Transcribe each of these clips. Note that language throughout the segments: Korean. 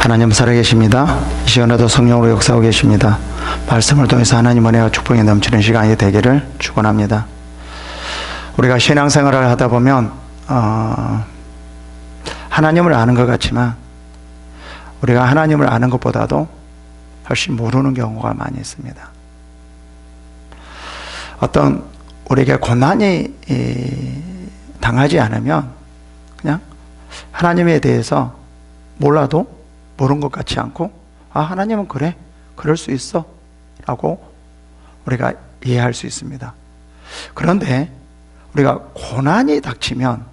하나님 살아계십니다. 이 시간에도 성령으로 역사하고 계십니다. 말씀을 통해서 하나님 은혜와 축복이 넘치는 시간이 되기를 축원합니다. 우리가 신앙생활을 하다 보면 하나님을 아는 것 같지만 우리가 하나님을 아는 것보다도 훨씬 모르는 경우가 많이 있습니다. 어떤 우리에게 고난이 당하지 않으면 그냥 하나님에 대해서 몰라도 모르는 것 같지 않고 하나님은 그래, 그럴 수 있어 라고 우리가 이해할 수 있습니다. 그런데 우리가 고난이 닥치면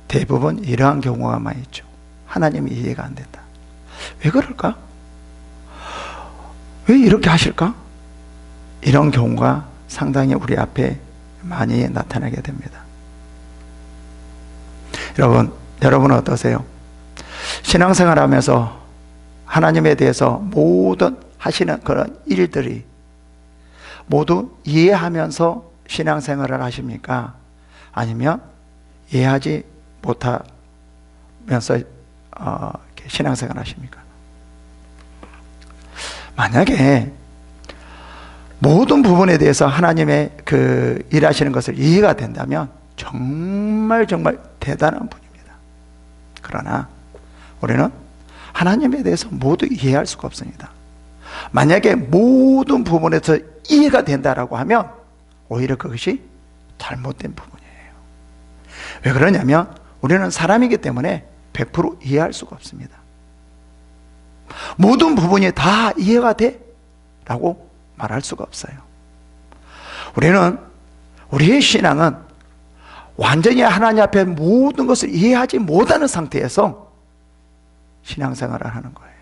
대부분 이러한 경우가 많이 있죠. 하나님이 이해가 안 된다. 왜 그럴까? 왜 이렇게 하실까? 이런 경우가 상당히 우리 앞에 많이 나타나게 됩니다. 여러분은 어떠세요? 신앙생활 하면서 하나님에 대해서 모든 하시는 그런 일들이 모두 이해하면서 신앙생활을 하십니까? 아니면 이해하지 못하면서 신앙생활 하십니까? 만약에 모든 부분에 대해서 하나님의 그 일하시는 것을 이해가 된다면 정말 대단한 분입니다. 그러나 우리는 하나님에 대해서 모두 이해할 수가 없습니다. 만약에 모든 부분에서 이해가 된다라고 하면 오히려 그것이 잘못된 부분이에요. 왜 그러냐면 우리는 사람이기 때문에 100% 이해할 수가 없습니다. 모든 부분이 다 이해가 돼? 라고 말할 수가 없어요. 우리의 신앙은 완전히 하나님 앞에 모든 것을 이해하지 못하는 상태에서 신앙생활을 하는 거예요.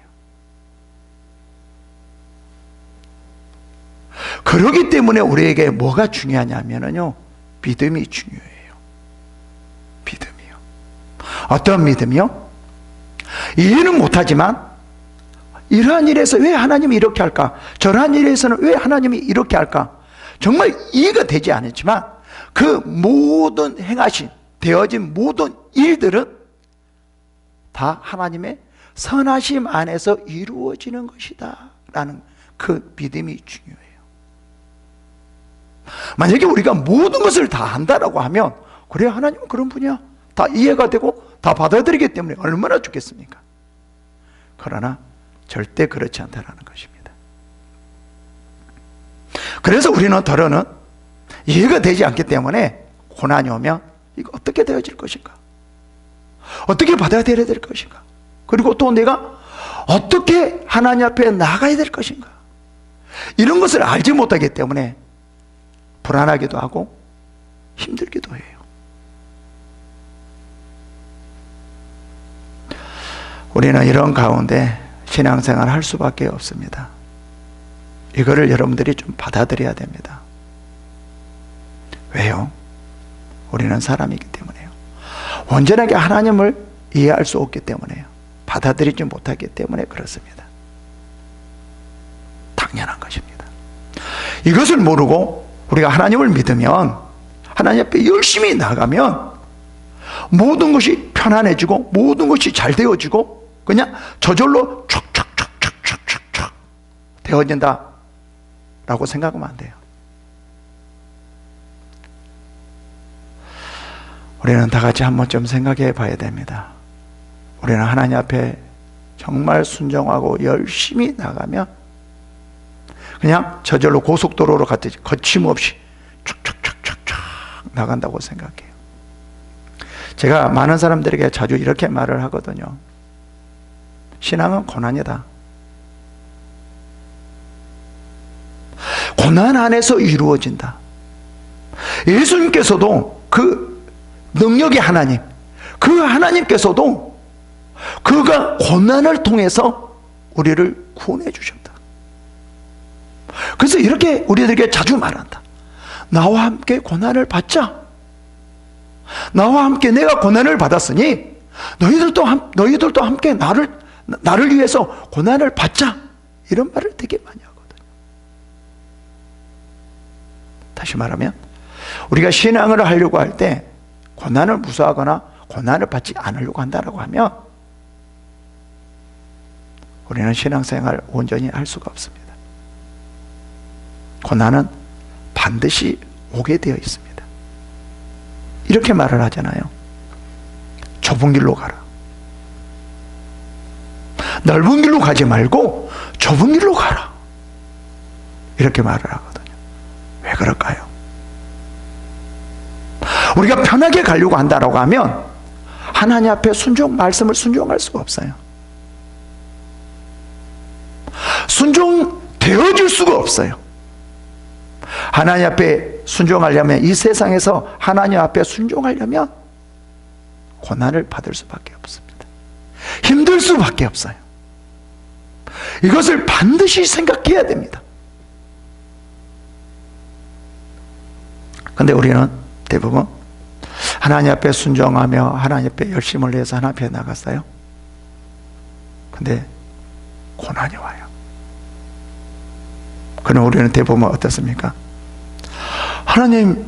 그렇기 때문에 우리에게 뭐가 중요하냐면요, 믿음이 중요해요. 믿음이요. 어떤 믿음이요? 이해는 못하지만 이러한 일에서 왜 하나님이 이렇게 할까? 저러한 일에서는 왜 하나님이 이렇게 할까? 정말 이해가 되지 않았지만 그 모든 행하신 되어진 모든 일들은 다 하나님의 선하심 안에서 이루어지는 것이다 라는 그 믿음이 중요해요. 만약에 우리가 모든 것을 다 한다라고 하면 그래, 하나님은 그런 분이야, 다 이해가 되고 다 받아들이기 때문에 얼마나 좋겠습니까? 그러나 절대 그렇지 않다라는 것입니다. 그래서 우리는 더러는 이해가 되지 않기 때문에 고난이 오면 이거 어떻게 되어질 것인가? 어떻게 받아들여야 될 것인가? 그리고 또 내가 어떻게 하나님 앞에 나가야 될 것인가? 이런 것을 알지 못하기 때문에 불안하기도 하고 힘들기도 해요. 우리는 이런 가운데 신앙생활을 할 수밖에 없습니다. 이거를 여러분들이 좀 받아들여야 됩니다. 왜요? 우리는 사람이기 때문에요. 온전하게 하나님을 이해할 수 없기 때문에요. 받아들이지 못하기 때문에 그렇습니다. 당연한 것입니다. 이것을 모르고 우리가 하나님을 믿으면, 하나님 앞에 열심히 나가면 모든 것이 편안해지고 모든 것이 잘 되어지고 그냥 저절로 촥촥촥촥촥촥 되어진다 라고 생각하면 안 돼요. 우리는 다 같이 한번 좀 생각해 봐야 됩니다. 우리는 하나님 앞에 정말 순종하고 열심히 나가면 그냥 저절로 고속도로로 갔듯이 거침없이 촥촥촥촥촥 나간다고 생각해요. 제가 많은 사람들에게 자주 이렇게 말을 하거든요. 신앙은 고난이다. 고난 안에서 이루어진다. 예수님께서도 그 능력의 하나님, 그 하나님께서도 그가 고난을 통해서 우리를 구원해 주셨다. 그래서 이렇게 우리들에게 자주 말한다. 나와 함께 고난을 받자. 나와 함께 내가 고난을 받았으니 너희들도 함께 나를 위해서 고난을 받자. 이런 말을 되게 많이 하거든요. 다시 말하면 우리가 신앙을 하려고 할 때 고난을 무서워하거나 고난을 받지 않으려고 한다고 하면 우리는 신앙생활 온전히 할 수가 없습니다. 고난은 반드시 오게 되어 있습니다. 이렇게 말을 하잖아요. 좁은 길로 가라. 넓은 길로 가지 말고 좁은 길로 가라. 이렇게 말을 하거든요. 왜 그럴까요? 우리가 편하게 가려고 한다고 하면 하나님 앞에 말씀을 순종할 수가 없어요. 순종되어질 수가 없어요. 하나님 앞에 순종하려면, 이 세상에서 하나님 앞에 순종하려면 고난을 받을 수밖에 없습니다. 힘들 수밖에 없어요. 이것을 반드시 생각해야 됩니다. 그런데 우리는 대부분 하나님 앞에 순종하며 하나님 앞에 열심을 내서 하나님 앞에 나갔어요. 근데 고난이 와요. 그럼 우리는 대부분 어떻습니까? 하나님,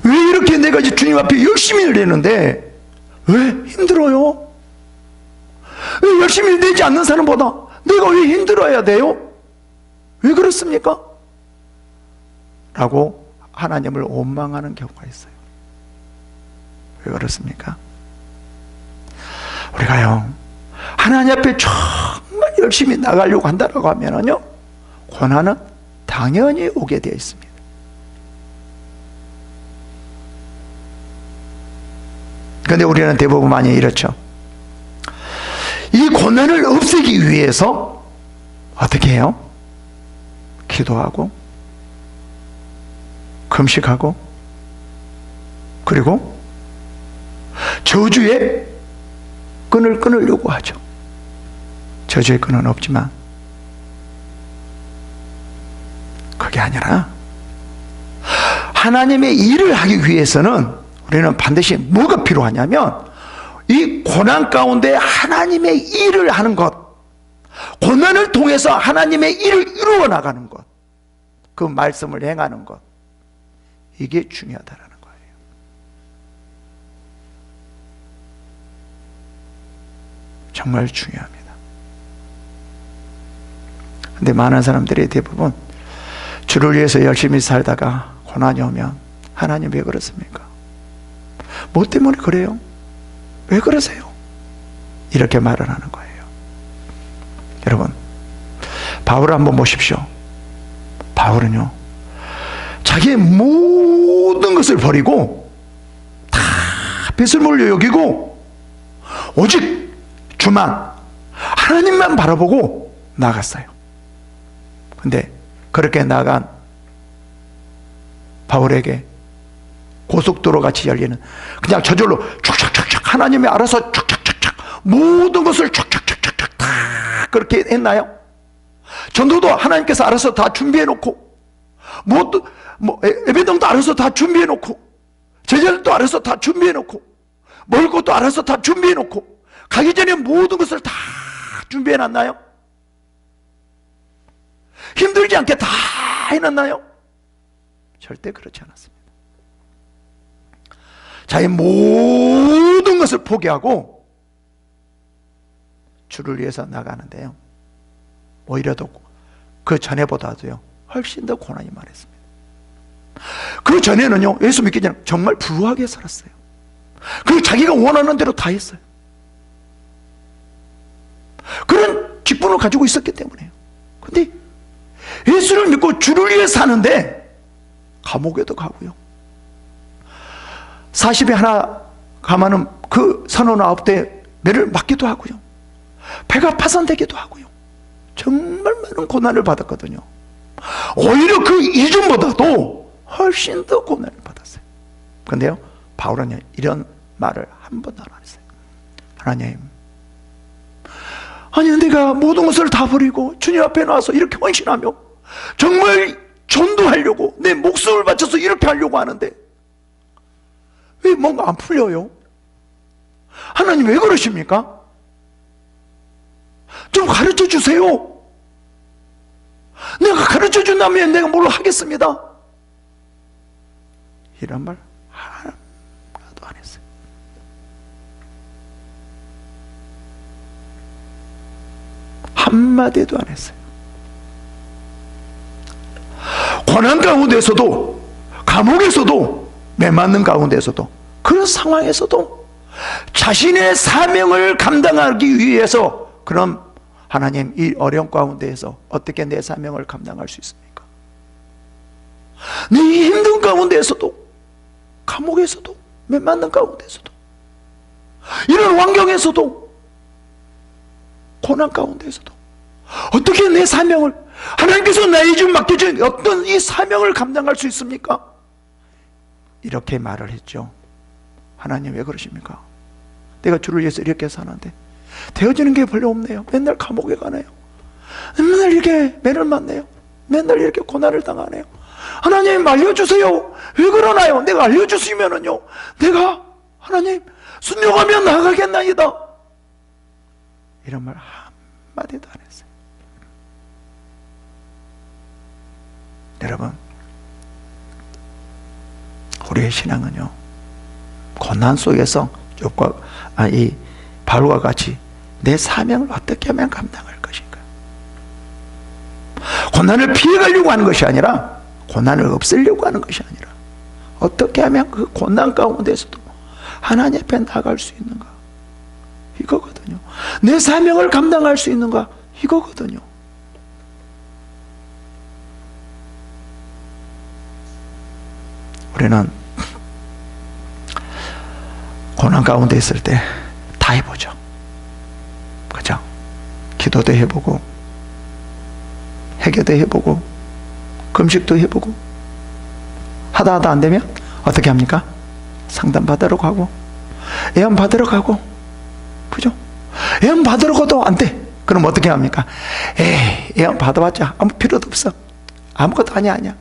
왜 이렇게 내가 이제 주님 앞에 열심히 내는데 왜 힘들어요? 왜 열심히 내지 않는 사람보다 내가 왜 힘들어야 돼요? 왜 그렇습니까? 라고 하나님을 원망하는 경우가 있어요. 왜 그렇습니까? 우리가요, 하나님 앞에 정말 열심히 나가려고 한다고 하면요, 고난은 당연히 오게 되어 있습니다. 그런데 우리는 대부분 많이 이렇죠. 이 고난을 없애기 위해서 어떻게 해요? 기도하고 금식하고 그리고 저주의 끈을 끊으려고 하죠. 저주의 끈은 없지만 그게 아니라 하나님의 일을 하기 위해서는 우리는 반드시 뭐가 필요하냐면 이 고난 가운데 하나님의 일을 하는 것, 고난을 통해서 하나님의 일을 이루어 나가는 것, 그 말씀을 행하는 것, 이게 중요하다는 거예요. 정말 중요합니다. 근데 많은 사람들이 대부분 주를 위해서 열심히 살다가 고난이 오면 하나님 왜 그렇습니까? 뭐 때문에 그래요? 왜 그러세요? 이렇게 말을 하는 거예요. 여러분, 바울을 한번 보십시오. 바울은요, 자기의 모든 것을 버리고 다 배설물로 여기고 오직 주만, 하나님만 바라보고 나갔어요. 근데 그렇게 나간 바울에게 고속도로 같이 열리는, 그냥 저절로 촥촥촥촥 하나님이 알아서 촥촥촥촥 모든 것을 촥촥촥촥 다 그렇게 했나요? 전도도 하나님께서 알아서 다 준비해 놓고, 예배당도 알아서 다 준비해 놓고, 제자들도 알아서 다 준비해 놓고, 먹을 것도 알아서 다 준비해 놓고, 가기 전에 모든 것을 다 준비해 놨나요? 힘들지 않게 다 해놨나요? 절대 그렇지 않았습니다. 자기 모든 것을 포기하고 주를 위해서 나가는데요, 오히려 더 그 전에보다도요 훨씬 더 고난이 많았습니다. 그 전에는요, 예수 믿기 전에 정말 부유하게 살았어요. 그리고 자기가 원하는 대로 다 했어요. 그런 직분을 가지고 있었기 때문에요. 근데 예수를 믿고 주를 위해 사는데 감옥에도 가고요, 40에 하나 가면은 그 선원 9대 매를 맞기도 하고요, 배가 파산되기도 하고요, 정말 많은 고난을 받았거든요. 오히려 그 이전보다도 훨씬 더 고난을 받았어요. 그런데요, 바울은 이런 말을 한 번도 안 했어요. 하나님, 아니 내가 모든 것을 다 버리고 주님 앞에 나와서 이렇게 헌신하며 정말 전도하려고 내 목숨을 바쳐서 이렇게 하려고 하는데 왜 뭔가 안 풀려요? 하나님 왜 그러십니까? 좀 가르쳐 주세요. 내가 가르쳐 준다면 내가 뭘 하겠습니다. 이런 말 하나도 안 했어요. 한마디도 안 했어요. 고난 가운데서도, 감옥에서도, 매맞는 가운데서도, 그런 상황에서도 자신의 사명을 감당하기 위해서, 그럼 하나님, 이 어려운 가운데에서 어떻게 내 사명을 감당할 수 있습니까? 내 힘든 가운데에서도, 감옥에서도, 매맞는 가운데서도, 이런 환경에서도, 고난 가운데에서도 어떻게 내 사명을, 하나님께서 나에게 좀 맡겨준 어떤 이 사명을 감당할 수 있습니까? 이렇게 말을 했죠. 하나님 왜 그러십니까? 내가 주를 위해서 이렇게 사는데 되어지는 게 별로 없네요. 맨날 감옥에 가네요. 맨날 이렇게 매를 맞네요. 맨날 이렇게 고난을 당하네요. 하나님 알려주세요. 왜 그러나요? 내가 알려주시면은요, 내가 하나님 순종하며 나아가겠나이다. 이런 말 한마디도 안 했어요. 여러분, 우리의 신앙은요, 고난 속에서 이 바울과 같이 내 사명을 어떻게 하면 감당할 것인가. 고난을 피해가려고 하는 것이 아니라, 고난을 없애려고 하는 것이 아니라, 어떻게 하면 그 고난 가운데서도 하나님 앞에 나갈 수 있는가, 이거거든요. 내 사명을 감당할 수 있는가, 이거거든요. 우리는 고난 가운데 있을 때 다 해보죠. 그죠? 기도도 해보고, 회개도 해보고, 금식도 해보고, 하다 안 되면 어떻게 합니까? 상담 받으러 가고, 애원 받으러 가고, 그죠? 애원 받으러 가도 안 돼. 그럼 어떻게 합니까? 에이, 애원 받아봤자 아무 필요도 없어. 아무것도 아니야.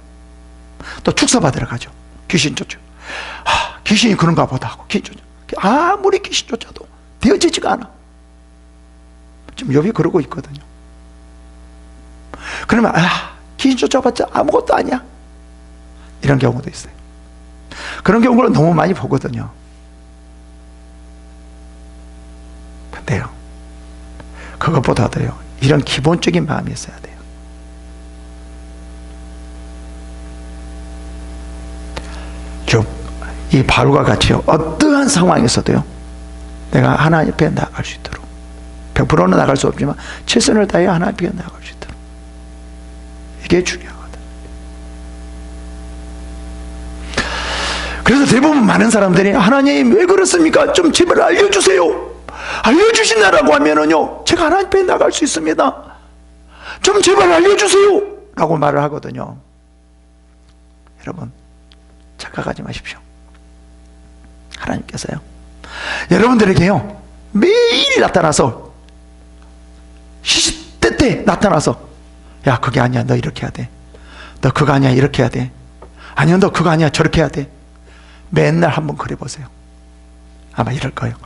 또 축사 받으러 가죠. 귀신 쫓죠. 귀신이 그런가 보다 하고, 귀신 쫓죠. 아무리 귀신 쫓아도 되어지지가 않아. 지금 욥이 그러고 있거든요. 그러면 귀신 쫓아봤자 아무것도 아니야, 이런 경우도 있어요. 그런 경우를 너무 많이 보거든요. 근데요, 그것보다도요, 이런 기본적인 마음이 있어야 돼요. 이 바울과 같이 어떠한 상황에서도요, 내가 하나님 앞에 나아갈 수 있도록, 100%는 나갈 수 없지만 최선을 다해 하나님 앞에 나아갈 수 있도록, 이게 중요하거든. 그래서 대부분 많은 사람들이 하나님 왜 그렇습니까? 좀 제발 알려주세요. 알려주신다라고 하면은요, 제가 하나님 앞에 나갈 수 있습니다. 좀 제발 알려주세요 라고 말을 하거든요. 여러분, 착각하지 마십시오. 하나님께서요, 여러분들에게요, 매일 나타나서, 시시때때 나타나서, 야, 그게 아니야, 너 이렇게 해야 돼. 너 그거 아니야, 이렇게 해야 돼. 아니야, 너 그거 아니야, 저렇게 해야 돼. 맨날 한번 그래 보세요. 아마 이럴 거예요.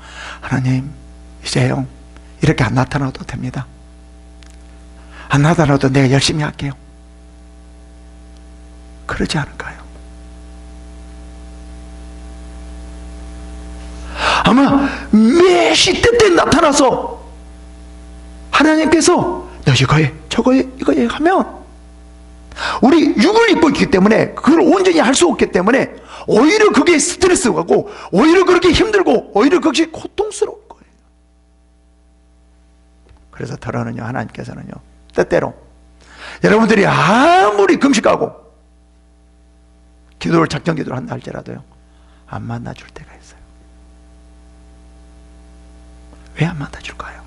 하나님, 이제요, 이렇게 안 나타나도 됩니다. 안 나타나도 내가 열심히 할게요. 그러지 않을까요? 아마 매 시때 나타나서 하나님께서 너 이거 해, 저거 해, 이거 해 하면, 우리 육을 입고 있기 때문에 그걸 온전히 할 수 없기 때문에 오히려 그게 스트레스가 고, 오히려 그렇게 힘들고, 오히려 그것이 고통스러운 거예요. 그래서 더러는요, 하나님께서는요, 때때로 여러분들이 아무리 금식하고 기도를, 작정 기도를 한다 할지라도요, 안 만나줄 때가 있어요. 왜 안 만나줄까요?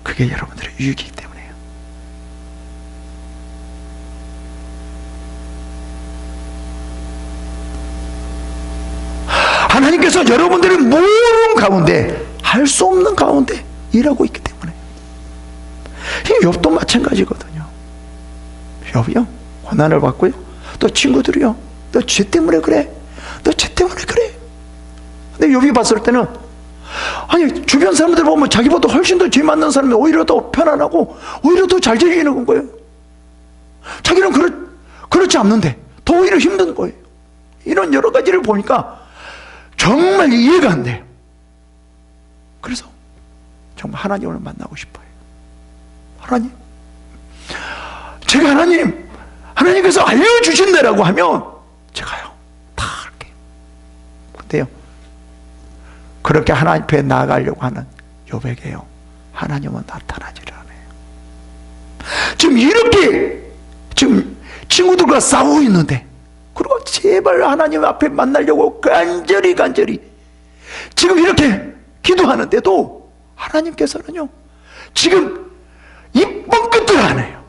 그게 여러분들의 유익이기 때문에요. 하나님께서 여러분들의 모든 가운데, 할 수 없는 가운데 일하고 있기 때문에. 욥도 마찬가지거든요. 욥이요, 고난을 받고요, 또 친구들이요, 너 죄 때문에 그래, 너 죄 때문에 그래. 근데 욥이 봤을 때는, 아니, 주변 사람들 보면 자기보다 훨씬 더 죄 많는 사람이 오히려 더 편안하고 오히려 더 잘 지내는 거예요. 자기는 그렇지 않는데 더 오히려 힘든 거예요. 이런 여러 가지를 보니까 정말 이해가 안 돼요. 그래서 정말 하나님을 만나고 싶어요. 하나님, 제가 하나님께서 알려주신다라고 하면 제가요 다 할게요. 근데요, 그렇게 하나님 앞에 나아가려고 하는 욥에게요 하나님은 나타나지를 않아요. 지금 이렇게 지금 친구들과 싸우고 있는데, 그리고 제발 하나님 앞에 만나려고 간절히 지금 이렇게 기도하는데도 하나님께서는요 지금 이 뻥끗들 안 해요.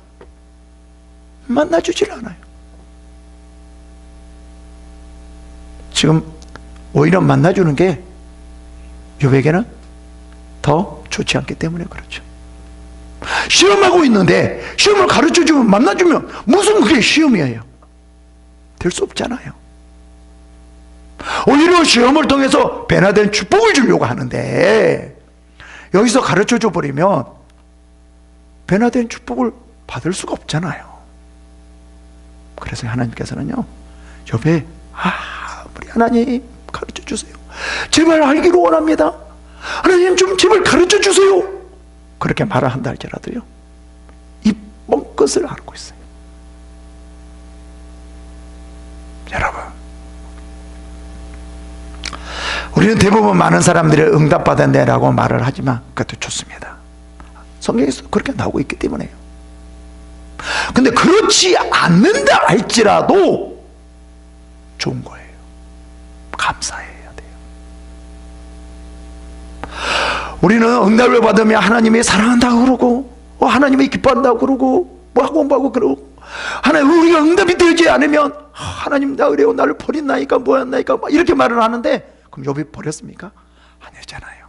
만나주질 않아요. 지금 오히려 만나주는 게 욥에게는 더 좋지 않기 때문에 그렇죠. 시험하고 있는데 시험을 가르쳐주면, 만나주면 무슨 그게 시험이에요? 될 수 없잖아요. 오히려 시험을 통해서 변화된 축복을 주려고 하는데, 여기서 가르쳐줘 버리면 변화된 축복을 받을 수가 없잖아요. 그래서 하나님께서는요 욥에 우리 하나님 가르쳐 주세요, 제발 알기를 원합니다, 하나님 좀 제발 가르쳐 주세요, 그렇게 말을 한다 할지라도요 이 뻥끗을 앓고 있어요. 여러분, 우리는 대부분 많은 사람들이 응답받았네라고 말을 하지만 그것도 좋습니다. 성경에서 그렇게 나오고 있기 때문에요. 근데 그렇지 않는다 할지라도 좋은 거예요. 감사해야 돼요. 우리는 응답을 받으면 하나님이 사랑한다고 그러고, 하나님이 기뻐한다고 그러고, 뭐하고 그러고, 하나님 우리가 응답이 되지 않으면 하나님 나 그래요, 나를 버린다니까 뭐였나니까 이렇게 말을 하는데, 그럼 욥이 버렸습니까? 아니잖아요.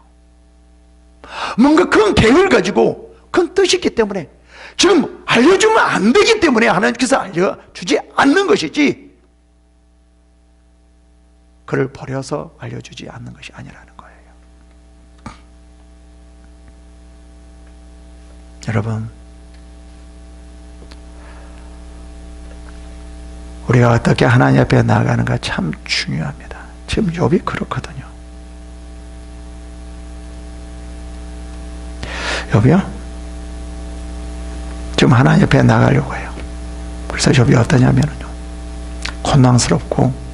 뭔가 큰 계획을 가지고 큰 뜻이 있기 때문에 지금 알려주면 안 되기 때문에 하나님께서 알려주지 않는 것이지, 그를 버려서 알려주지 않는 것이 아니라는 거예요. 여러분, 우리가 어떻게 하나님 앞에 나아가는가 참 중요합니다. 지금 욥이 그렇거든요. 욥이요 지금 하나님 앞에 나가려고 해요. 그래서 욥이 어떠냐면요, 곤망스럽고,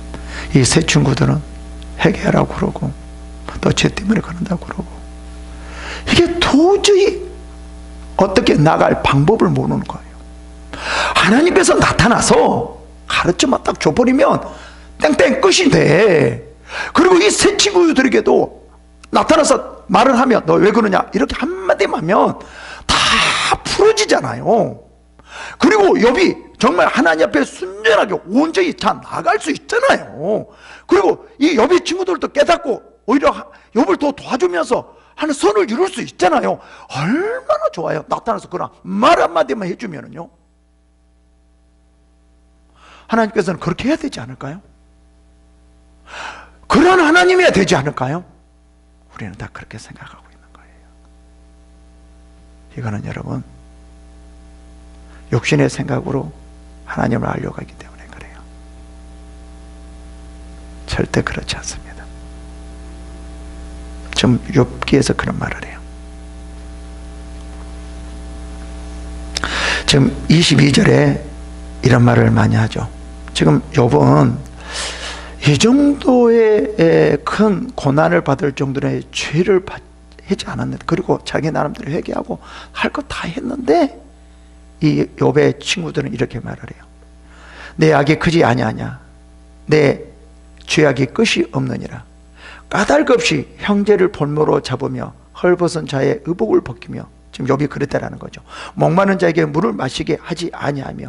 이 세 친구들은 회개하라고 그러고, 또 죄 때문에 그런다고 그러고, 이게 도저히 어떻게 나갈 방법을 모르는 거예요. 하나님께서 나타나서 가르쳐만 딱 줘버리면 땡땡 끝이 돼. 그리고 이 세 친구들에게도 나타나서 말을 하면 너 왜 그러냐 이렇게 한마디만 하면 다 풀어지잖아요. 그리고 욥이 정말 하나님 앞에 순전하게 온전히 다 나갈 수 있잖아요. 그리고 이 욥의 친구들도 깨닫고 오히려 욥을 더 도와주면서 하는 선을 이룰 수 있잖아요. 얼마나 좋아요. 나타나서 그런 말 한마디만 해주면은요, 하나님께서는 그렇게 해야 되지 않을까요? 그런 하나님이어야 되지 않을까요? 우리는 다 그렇게 생각하고 있는 거예요. 이거는 여러분 욕심의 생각으로 하나님을 알려고 하기 때문에 그래요. 절대 그렇지 않습니다. 지금 욥기에서 그런 말을 해요. 지금 22절에 이런 말을 많이 하죠. 지금 욥은 이 정도의 큰 고난을 받을 정도의 죄를 하지 않았는데, 그리고 자기 나름대로 회개하고 할 것 다 했는데, 이 욥의 친구들은 이렇게 말을 해요. 내 악이 크지 아니하냐, 내 죄악이 끝이 없느니라. 까닭없이 형제를 볼모로 잡으며 헐벗은 자의 의복을 벗기며, 지금 욥이 그랬다라는 거죠. 목마른 자에게 물을 마시게 하지 아니하며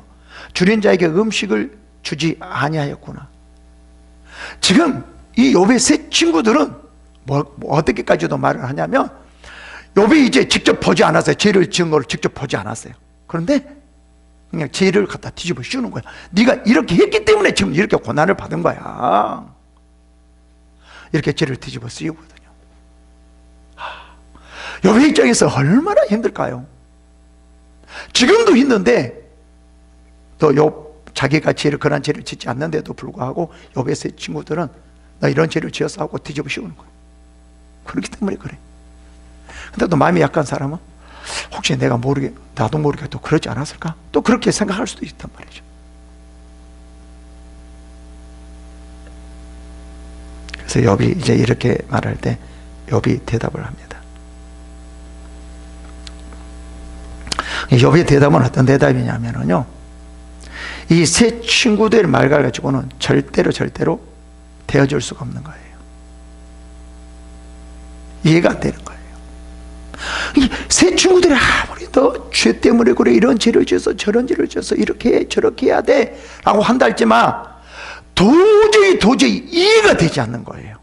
줄인 자에게 음식을 주지 아니하였구나. 지금 이 욥의 세 친구들은 어떻게까지도 말을 하냐면, 욥이 이제 직접 보지 않았어요. 죄를 지은 걸 직접 보지 않았어요. 그런데 그냥 죄를 갖다 뒤집어 씌우는 거야. 네가 이렇게 했기 때문에 지금 이렇게 고난을 받은 거야. 이렇게 죄를 뒤집어 씌우거든요. 욥의 입장에서 얼마나 힘들까요? 지금도 힘든데, 또 욥 자기가 그런 죄를 짓지 않는데도 불구하고 욥의 세 친구들은 나 이런 죄를 지어서 하고 뒤집어 씌우는 거예요. 그렇기 때문에 그래. 근데 또 마음이 약한 사람은 혹시 내가 나도 모르게 또 그러지 않았을까? 또 그렇게 생각할 수도 있단 말이죠. 그래서 욥이 이제 이렇게 말할 때 욥이 대답을 합니다. 욥의 대답은 어떤 대답이냐면요, 이 세 친구들 말 가지고는 절대로 되어줄 수가 없는 거예요. 이해가 안 되는 거예요. 이 세 친구들이 아무리 너 죄 때문에 그래, 이런 죄를 지어서 저런 죄를 지어서 이렇게 해, 저렇게 해야 돼 라고 한다 했지만 도저히 이해가 되지 않는 거예요.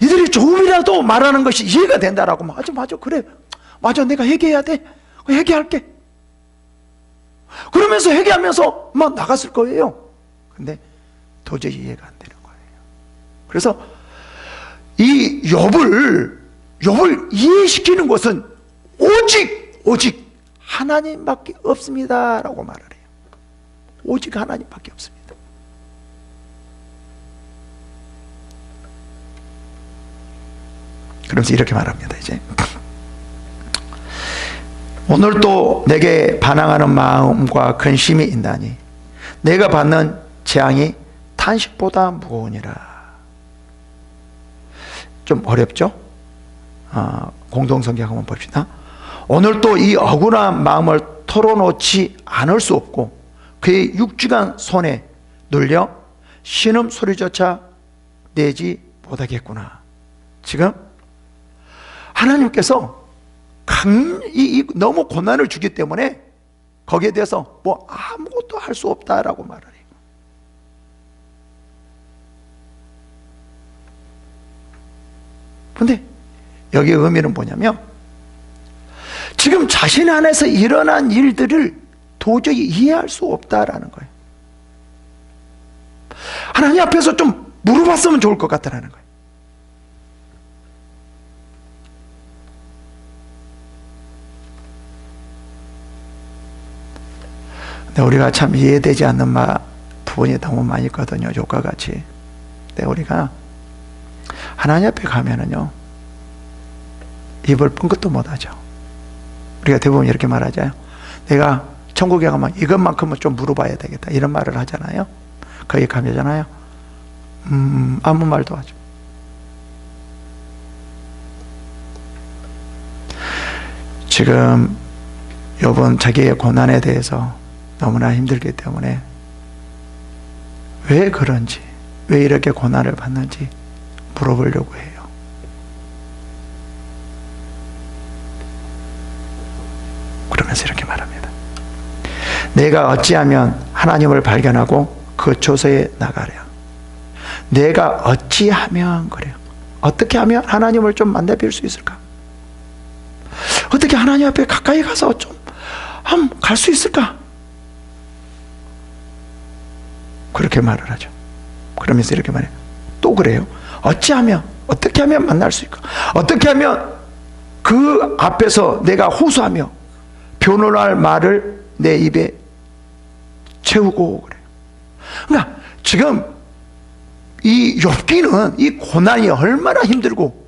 이들이 조금이라도 말하는 것이 이해가 된다라고, 맞아 그래, 맞아, 내가 회개해야 돼, 회개할게, 그러면서 회개하면서 막 나갔을 거예요. 근데 도저히 이해가 안 되는 거예요. 그래서 이 욥을 이해시키는 것은 오직 하나님밖에 없습니다 라고 말을 해요. 오직 하나님밖에 없습니다. 그러면서 이렇게 말합니다. 이제 오늘도 내게 반항하는 마음과 근심이 있나니 내가 받는 재앙이 탄식보다 무거우니라. 좀 어렵죠? 공동성경 한번 봅시다. 오늘도 이 억울한 마음을 털어놓지 않을 수 없고 그의 육중한 손에 눌려 신음소리조차 내지 못하겠구나. 지금 하나님께서 너무 고난을 주기 때문에 거기에 대해서 뭐 아무것도 할 수 없다라고 말을 해요. 근데 여기의 의미는 뭐냐면 지금 자신 안에서 일어난 일들을 도저히 이해할 수 없다라는 거예요. 하나님 앞에서 좀 물어봤으면 좋을 것 같다라는 거예요. 근데 우리가 참 이해되지 않는 부분이 너무 많이 있거든요. 욥과 같이. 근데 우리가 하나님 앞에 가면은요, 입을 뻥끗도 못하죠. 우리가 대부분 이렇게 말하잖아요. 내가 천국에 가면 이것만큼은 좀 물어봐야 되겠다, 이런 말을 하잖아요. 거기 가면잖아요, 아무 말도 하죠. 지금 욥은 자기의 고난에 대해서 너무나 힘들기 때문에 왜 그런지, 왜 이렇게 고난을 받는지 물어보려고 해요. 그러면서 이렇게 말합니다. 내가 어찌하면 하나님을 발견하고 그 초소에 나가랴. 내가 어찌하면 그래요. 어떻게 하면 하나님을 좀 만나뵐 수 있을까? 어떻게 하나님 앞에 가까이 가서 좀 갈 수 있을까? 그렇게 말을 하죠. 그러면서 이렇게 말해요. 또 그래요. 어찌하면, 어떻게 하면 만날 수 있을까? 어떻게 하면 그 앞에서 내가 호소하며 변론할 말을 내 입에 채우고 그래요. 그러니까 지금 이 욥기는 이 고난이 얼마나 힘들고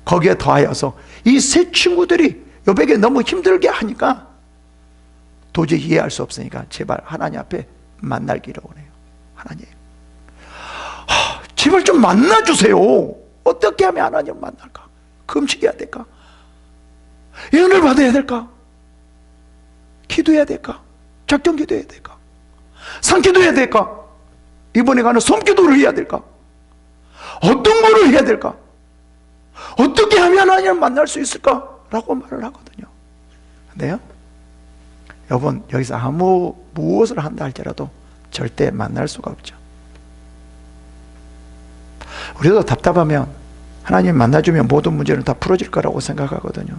거기에 더하여서 이 세 친구들이 욥에게 너무 힘들게 하니까 도저히 이해할 수 없으니까 제발 하나님 앞에 만날기를 원해요. 하나님, 제발 좀 만나주세요. 어떻게 하면 하나님을 만날까? 금식해야 될까? 예언을 받아야 될까? 기도해야 될까? 작정 기도해야 될까? 산기도해야 될까? 이번에 가는 섬기도를 해야 될까? 어떤 거를 해야 될까? 어떻게 하면 하나님을 만날 수 있을까? 라고 말을 하거든요. 근데요, 여러분, 여기서 무엇을 한다 할지라도 절대 만날 수가 없죠. 우리도 답답하면 하나님 만나주면 모든 문제는 다 풀어질 거라고 생각하거든요.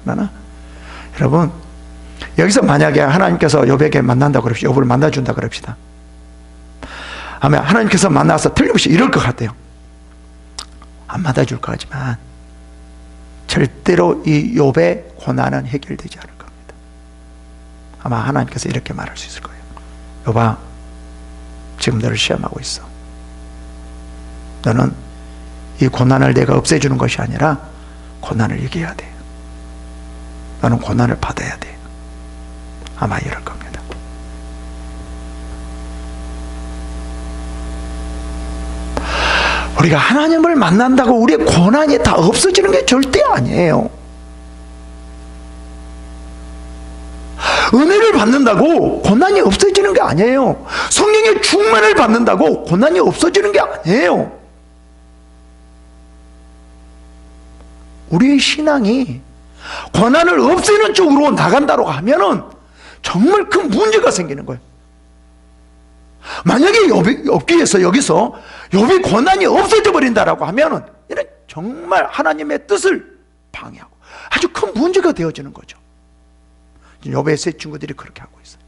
그러나 여러분, 여기서 만약에 하나님께서 욥에게 만난다 그럽시다. 욥을 만나준다 그럽시다. 하면 하나님께서 만나서 틀림없이 이럴 것 같아요. 안 만나줄 것 같지만 절대로 이 욥의 고난은 해결되지 않을 겁니다. 아마 하나님께서 이렇게 말할 수 있을 거예요. 욥아, 지금 너를 시험하고 있어. 너는 이 고난을 내가 없애주는 것이 아니라 고난을 이겨야 돼. 너는 고난을 받아야 돼. 아마 이럴 겁니다. 우리가 하나님을 만난다고 우리의 고난이 다 없어지는 게 절대 아니에요. 은혜를 받는다고 고난이 없어지는 게 아니에요. 성령의 충만을 받는다고 고난이 없어지는 게 아니에요. 우리의 신앙이 고난을 없애는 쪽으로 나간다고 하면은 정말 큰 문제가 생기는 거예요. 만약에 욥기에서 여기서 욥이 고난이 없어져 버린다라고 하면은 이는 정말 하나님의 뜻을 방해하고 아주 큰 문제가 되어지는 거죠. 욥의 세 친구들이 그렇게 하고 있어요.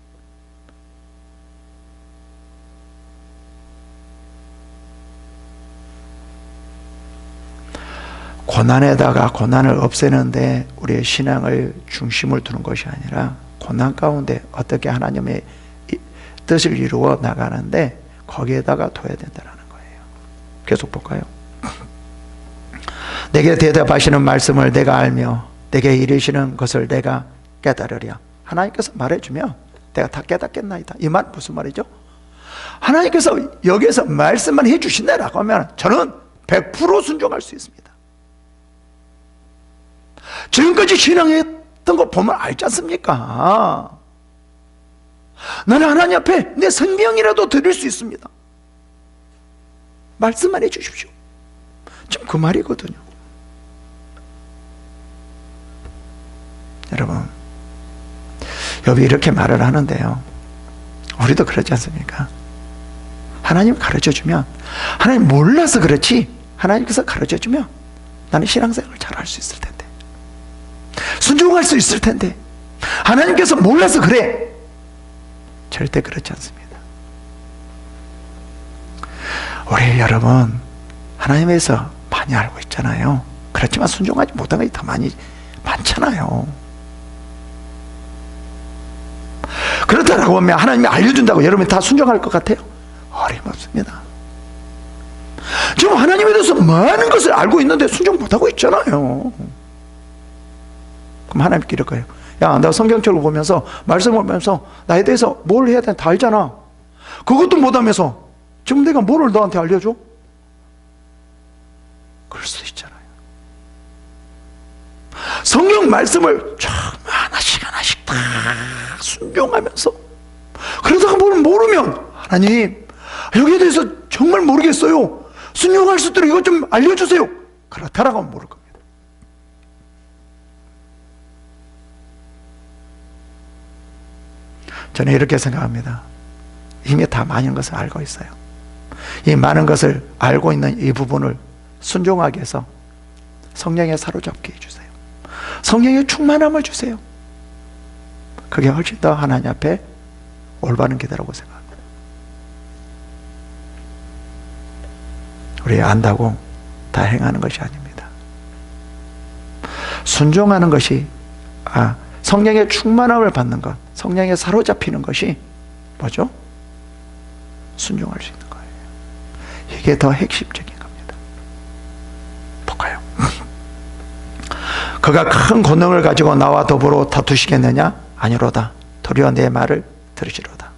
고난에다가 고난을 없애는데 우리의 신앙을 중심을 두는 것이 아니라 고난 가운데 어떻게 하나님의 뜻을 이루어 나가는데 거기에다가 둬야 된다는 거예요. 계속 볼까요? 내게 대답하시는 말씀을 내가 알며 내게 이르시는 것을 내가 깨달으랴. 하나님께서 말해주면 내가 다 깨닫겠나이다. 이 말 무슨 말이죠? 하나님께서 여기에서 말씀만 해주신다라고 하면 저는 100% 순종할 수 있습니다. 지금까지 신앙했던 거 보면 알지 않습니까? 나는 하나님 앞에 내 생명이라도 드릴 수 있습니다. 말씀만 해주십시오. 지금 그 말이거든요. 여러분, 욥이 이렇게 말을 하는데요, 우리도 그렇지 않습니까? 하나님 가르쳐주면, 하나님 몰라서 그렇지 하나님께서 가르쳐주면 나는 신앙생활을 잘할 수 있을 텐데, 순종할 수 있을 텐데, 하나님께서 몰라서 그래. 절대 그렇지 않습니다. 우리 여러분 하나님에서 많이 알고 있잖아요. 그렇지만 순종하지 못한 것이 더 많잖아요. 그렇다라고 하면 하나님이 알려준다고 여러분이 다 순종할 것 같아요? 어림없습니다. 지금 하나님에 대해서 많은 것을 알고 있는데 순종 못하고 있잖아요. 그럼 하나님께 이럴 거예요. 야, 나 성경책을 보면서 말씀을 보면서 나에 대해서 뭘 해야 되나 다 알잖아. 그것도 못하면서 지금 내가 뭐를 너한테 알려줘? 그럴 수도 있잖아요. 성경 말씀을 정말 하나씩 다 순종하면서 그러다가 뭘 모르면 하나님 여기에 대해서 정말 모르겠어요. 순종할 수 있도록 이것 좀 알려주세요. 그렇다라고 하면 모를 겁니다. 저는 이렇게 생각합니다. 이미 다 많은 것을 알고 있어요. 이 많은 것을 알고 있는 이 부분을 순종하게 해서 성령에 사로잡게 해주세요. 성령의 충만함을 주세요. 그게 훨씬 더 하나님 앞에 올바른 길이라고 생각합니다. 우리 안다고 다 행하는 것이 아닙니다. 순종하는 것이 성령의 충만함을 받는 것, 성령에 사로잡히는 것이 뭐죠? 순종할 수 있는 거예요. 이게 더 핵심적인 겁니다. 볼까요? 그가 큰 권능을 가지고 나와 더불어 다투시겠느냐? 아니로다. 도리어 내 말을 들으시로다.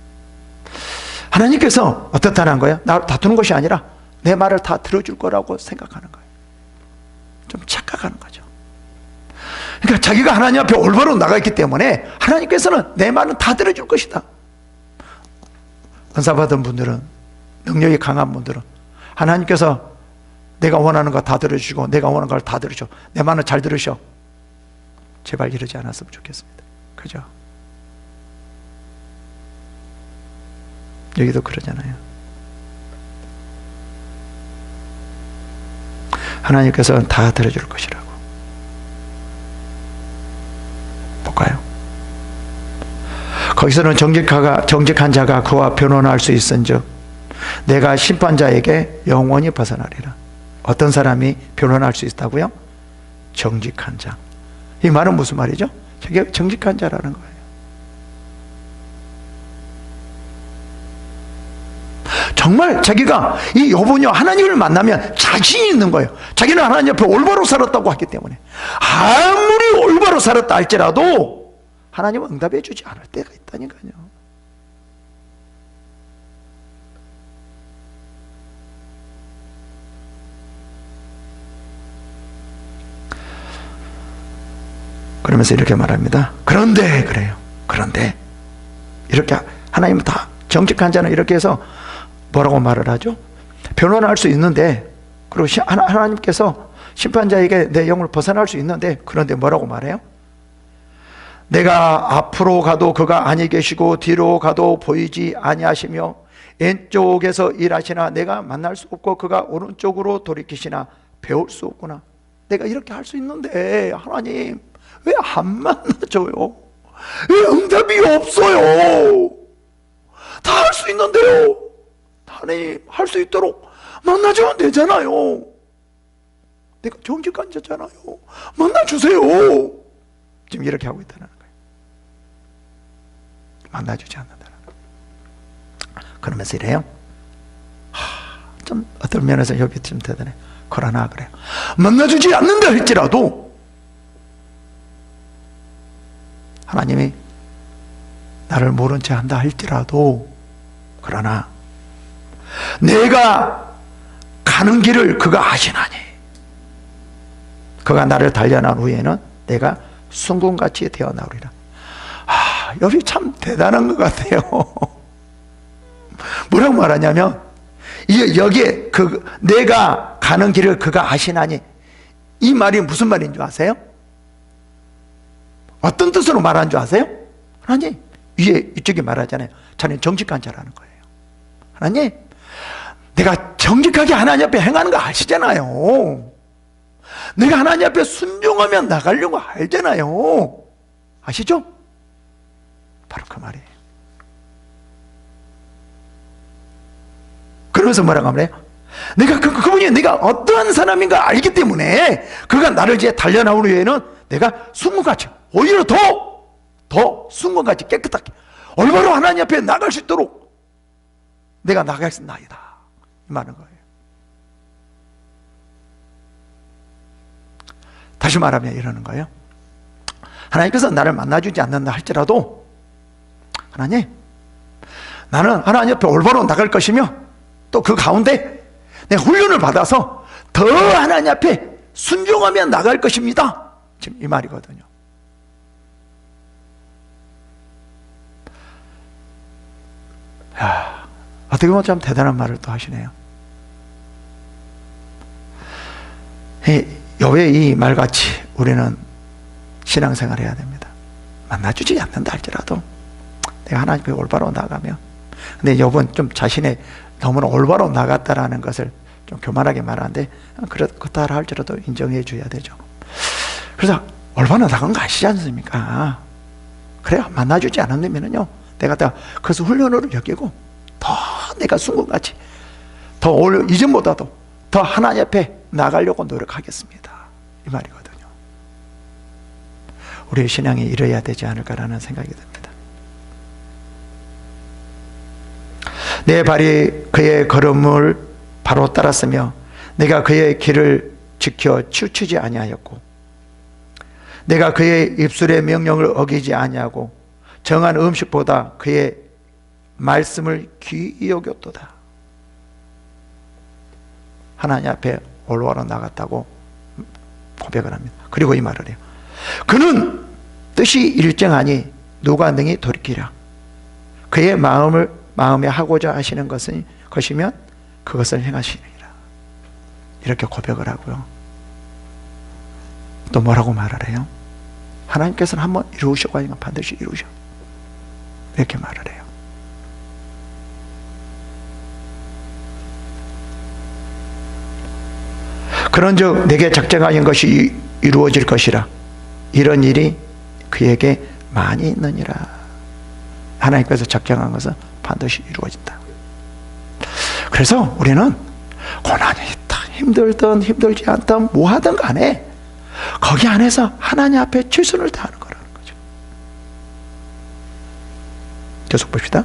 하나님께서 어떻다는 거예요? 나 다투는 것이 아니라 내 말을 다 들어줄 거라고 생각하는 거예요. 좀 착각하는 거죠. 그러니까 자기가 하나님 앞에 올바로 나가있기 때문에 하나님께서는 내 말은 다 들어줄 것이다. 은사받은 분들은, 능력이 강한 분들은 하나님께서 내가 원하는 거 다 들어주시고 내가 원하는 걸 다 들으셔. 내 말은 잘 들으셔. 제발 이러지 않았으면 좋겠습니다. 그죠? 여기도 그러잖아요. 하나님께서는 다 들어줄 것이라고. 볼까요? 거기서는 정직한 자가 그와 변론할 수 있은즉 내가 심판자에게 영원히 벗어나리라. 어떤 사람이 변론할 수 있다고요? 정직한 자. 이 말은 무슨 말이죠? 저게 정직한 자라는 거예요. 정말 자기가 이 여보녀 하나님을 만나면 자신이 있는 거예요. 자기는 하나님 앞에 올바로 살았다고 하기 때문에. 아무리 올바로 살았다 할지라도 하나님은 응답해 주지 않을 때가 있다니까요. 그러면서 이렇게 말합니다. 그런데 그래요. 그런데 이렇게 하나님은 다 정직한 자는 이렇게 해서 뭐라고 말을 하죠? 변론할 수 있는데, 그리고 하나님께서 심판자에게 내 영을 벗어날 수 있는데, 그런데 뭐라고 말해요? 내가 앞으로 가도 그가 아니 계시고 뒤로 가도 보이지 아니하시며 왼쪽에서 일하시나 내가 만날 수 없고 그가 오른쪽으로 돌이키시나 배울 수 없구나. 내가 이렇게 할 수 있는데 하나님 왜 안 만나줘요? 왜 응답이 없어요? 다 할 수 있는데요. 하나님 할 수 있도록 만나주면 되잖아요. 내가 정직한 자잖아요. 만나주세요. 지금 이렇게 하고 있다는 거예요. 만나주지 않는다는 거예요. 그러면서 이래요. 좀 어떤 면에서 협이 좀 대단해. 그러나 그래요. 만나주지 않는다 할지라도 하나님이 나를 모른 채 한다 할지라도, 그러나 내가 가는 길을 그가 아시나니 그가 나를 단련한 후에는 내가 순금같이 되어나오리라. 여기 참 대단한 것 같아요. 뭐라고 말하냐면 여기에 내가 가는 길을 그가 아시나니, 이 말이 무슨 말인 줄 아세요? 어떤 뜻으로 말하는 줄 아세요? 하나님, 위에 이쪽에 말하잖아요. 자네 정직한 자라는 거예요. 하나님, 내가 정직하게 하나님 앞에 행하는 거 아시잖아요. 내가 하나님 앞에 순종하면 나가려고 알잖아요. 아시죠? 바로 그 말이에요. 그러면서 뭐라고 하면 해요? 내가 그분이 내가 어떠한 사람인가 알기 때문에 그가 나를 이제 단련하는 후에는 내가 순금같이, 오히려 더 순금같이 깨끗하게 올바로 하나님 앞에 나갈 수 있도록 내가 나가겠나이다, 이 말인 거예요. 다시 말하면 이러는 거예요. 하나님께서 나를 만나주지 않는다 할지라도, 하나님, 나는 하나님 앞에 올바로 나갈 것이며 또 그 가운데 내가 훈련을 받아서 더 하나님 앞에 순종하며 나갈 것입니다. 지금 이 말이거든요. 어떻게 보면 참 대단한 말을 또 하시네요. 왜 이 말같이 우리는 신앙생활 해야 됩니다. 만나주지 않는다 할지라도 내가 하나님 앞에 올바로 나가면, 근데 여러분 좀 자신의 너무나 올바로 나갔다라는 것을 좀 교만하게 말하는데, 그렇다 할지라도 인정해 줘야 되죠. 그래서 올바로 나간 거 아시지 않습니까? 그래야 만나주지 않는다면요, 내가 다 그것을 훈련으로 여기고 더 내가 순금같이 더 이전보다도 더 하나님 앞에 나가려고 노력하겠습니다, 이 말이거든요. 우리의 신앙이 이래야 되지 않을까라는 생각이 듭니다. 내 발이 그의 걸음을 바로 따랐으며 내가 그의 길을 지켜 치우치지 아니하였고 내가 그의 입술의 명령을 어기지 아니하고 정한 음식보다 그의 말씀을 귀히 여겼도다. 하나님 앞에 올바로 나갔다고 고백을 합니다. 그리고 이 말을 해요. 그는 뜻이 일정하니 누가 능히 돌이키랴. 그의 마음에 하고자 하시는 것이면 그것을 행하시리라. 이렇게 고백을 하고요. 또 뭐라고 말을 해요? 하나님께서는 한번 이루시고 하니까 반드시 이루셔. 이렇게 말을 해요. 그런즉 내게 작정하신 것이 이루어질 것이라. 이런 일이 그에게 많이 있느니라. 하나님께서 작정한 것은 반드시 이루어진다. 그래서 우리는 고난이 있다, 힘들든 힘들지 않든 뭐하든 간에 거기 안에서 하나님 앞에 최선을 다하는 거라는 거죠. 계속 봅시다.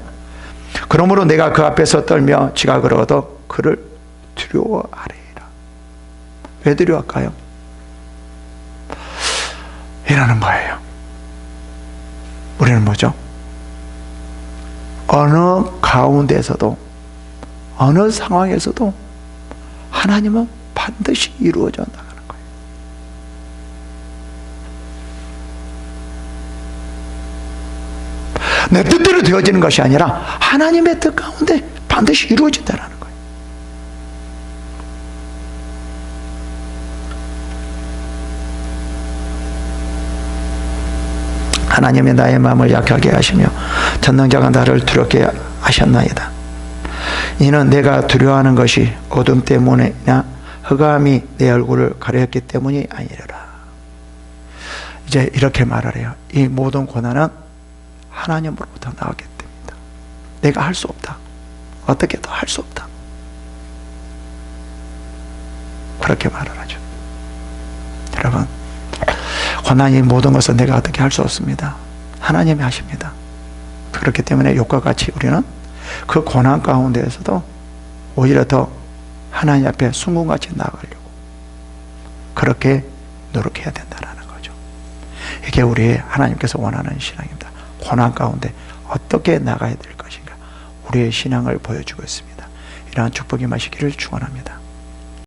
그러므로 내가 그 앞에서 떨며 지각을 얻어 그를 두려워하리라. 왜 두려워할까요? 이러는 거예요. 우리는 뭐죠? 어느 가운데서도, 어느 상황에서도 하나님은 반드시 이루어져 나가는 거예요. 내 뜻대로 되어지는 것이 아니라 하나님의 뜻 가운데 반드시 이루어진다는 거예요. 하나님이 나의 마음을 약하게 하시며 전능자가 나를 두렵게 하셨나이다. 이는 내가 두려워하는 것이 어둠 때문이나 흑암이 내 얼굴을 가렸기 때문이 아니라. 이제 이렇게 말을 해요. 이 모든 고난은 하나님으로부터 나오기 때문이다. 내가 할 수 없다. 어떻게 더 할 수 없다. 그렇게 말을 하죠. 여러분, 고난이 모든 것은 내가 어떻게 할 수 없습니다. 하나님이 하십니다. 그렇기 때문에 욕과 같이 우리는 그 고난 가운데에서도 오히려 더 하나님 앞에 순금같이 나아가려고 그렇게 노력해야 된다는 거죠. 이게 우리 하나님께서 원하는 신앙입니다. 고난 가운데 어떻게 나가야 될 것인가, 우리의 신앙을 보여주고 있습니다. 이러한 축복이 마시기를 축원합니다.